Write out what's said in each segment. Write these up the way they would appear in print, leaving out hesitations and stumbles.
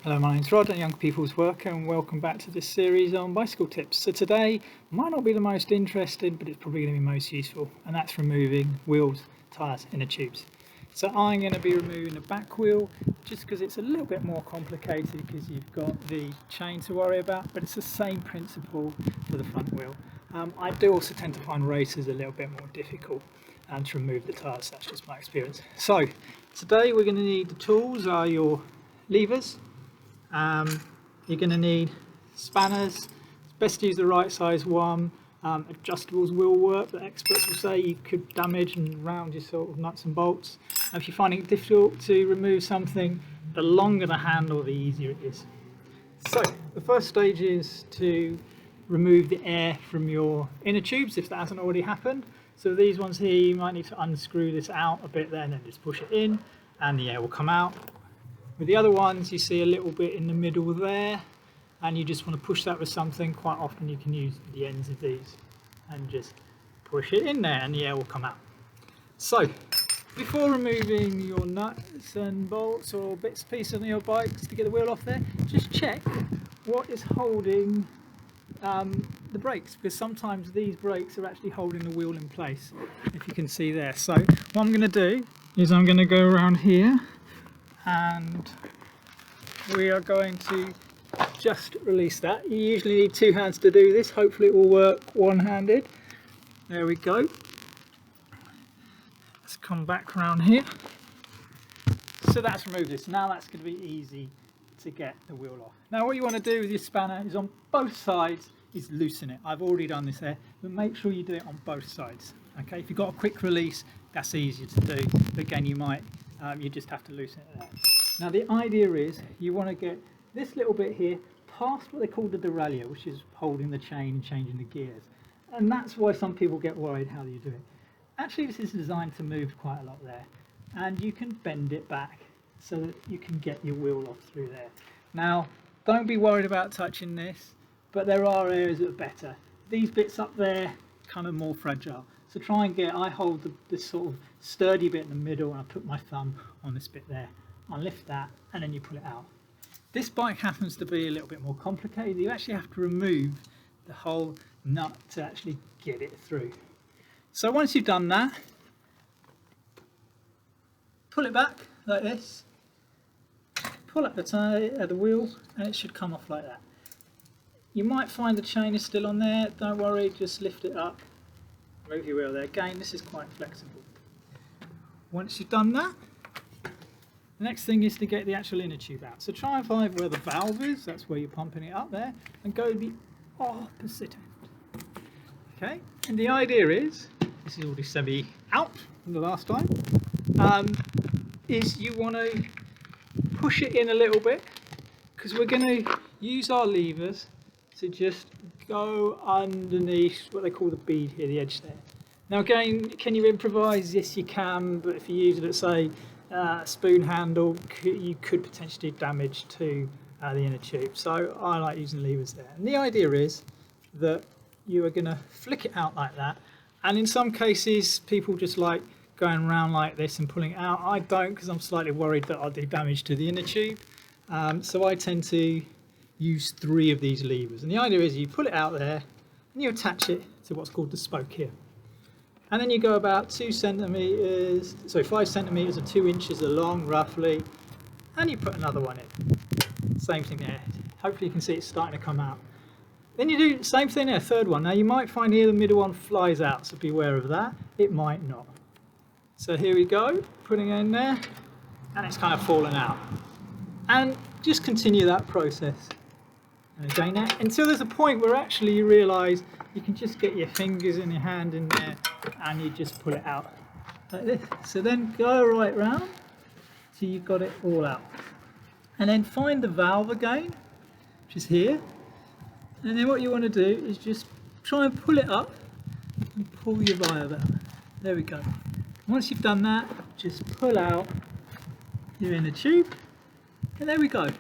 Hello, my name's Rod, a Young People's Worker, and welcome back to this series on bicycle tips. So today might not be the most interesting, but it's probably going to be most useful, and that's removing wheels, tyres, inner tubes. So I'm going to be removing the back wheel just because it's a little bit more complicated because you've got the chain to worry about, but it's the same principle for the front wheel. I do also tend to find racers a little bit more difficult to remove the tyres. That's just my experience. So today we're going to need the tools are your levers. You're going to need spanners. It's best to use the right size one. Adjustables will work, but experts will say you could damage and round your sort of nuts and bolts. If you're finding it difficult to remove something, the longer the handle, the easier it is. So the first stage is to remove the air from your inner tubes if that hasn't already happened. So these ones here, you might need to unscrew this out a bit there and then just push it in and the air will come out. With the other ones, you see a little bit in the middle there, and you just want to push that with something. Quite often you can use the ends of these and just push it in there and the air will come out. So, before removing your nuts and bolts or bits and pieces on your bikes to get the wheel off there, just check what is holding the brakes, because sometimes these brakes are actually holding the wheel in place, if you can see there. So, what I'm going to do is I'm going to go around here and we are going to just release that. You usually need two hands to do this. Hopefully it will work one-handed. There we go. Let's come back around here. So that's removed this. Now that's going to be easy to get the wheel off. Now what you want to do with your spanner is on both sides is loosen it. I've already done this there, but make sure you do it on both sides. Okay, if you've got a quick release, that's easier to do. But again, you just have to loosen it there. Now the idea is you want to get this little bit here past what they call the derailleur, which is holding the chain and changing the gears. And that's why some people get worried, how do you do it? Actually, this is designed to move quite a lot there. And you can bend it back so that you can get your wheel off through there. Now, don't be worried about touching this, but there are areas that are better. These bits up there, kind of more fragile. So try and I hold this sort of sturdy bit in the middle and I put my thumb on this bit there. I lift that and then you pull it out. This bike happens to be a little bit more complicated. You actually have to remove the whole nut to actually get it through. So once you've done that, pull it back like this, pull up the wheel and it should come off like that. You might find the chain is still on there, don't worry, just lift it up. Move your wheel there. Again, this is quite flexible. Once you've done that, the next thing is to get the actual inner tube out. So try and find where the valve is, that's where you're pumping it up there, and go the opposite end. Okay, and the idea is, this is already semi out from the last time, is you want to push it in a little bit, because we're going to use our levers to just go underneath what they call the bead here, the edge there. Now again, can you improvise? Yes you can, but if you use it at say a spoon handle, you could potentially do damage to the inner tube. So I like using levers there. And the idea is that you are going to flick it out like that, and in some cases people just like going around like this and pulling it out. I don't, because I'm slightly worried that I'll do damage to the inner tube. So I tend to use 3 of these levers, and the idea is you pull it out there and you attach it to what's called the spoke here, and then you go about 5 centimeters or 2 inches along roughly, and you put another one in. Same thing there. Hopefully you can see it's starting to come out. Then you do the same thing there, 3rd one. Now you might find here the middle one flies out, so beware of that. It might not. So here we go, putting it in there, and it's kind of fallen out. And just continue that process. And again, until there's a point where actually you realise you can just get your fingers and your hand in there and you just pull it out like this. So then go right round till you've got it all out. And then find the valve again, which is here. And then what you want to do is just try and pull it up and pull your valve out. There we go. Once you've done that, just pull out your inner tube. And there we go.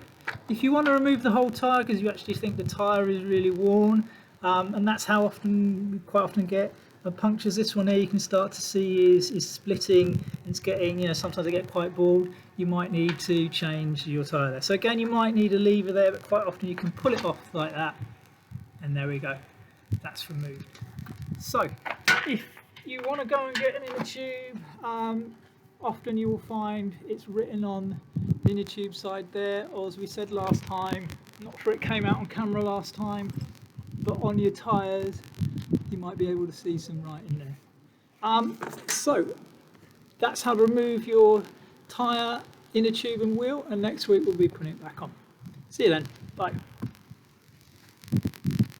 If you want to remove the whole tyre because you actually think the tyre is really worn, and that's how we quite often get, punctures. This one here you can start to see is splitting. It's getting, sometimes they get quite bald. You might need to change your tyre there. So again, you might need a lever there, but quite often you can pull it off like that, and there we go. That's removed. So if you want to go and get an inner tube, often you will find it's written on the inner tube side there, or as we said last time, I'm not sure it came out on camera last time, but on your tyres you might be able to see some writing there. So that's how to remove your tyre, inner tube and wheel, and next week we'll be putting it back on. See you then, bye.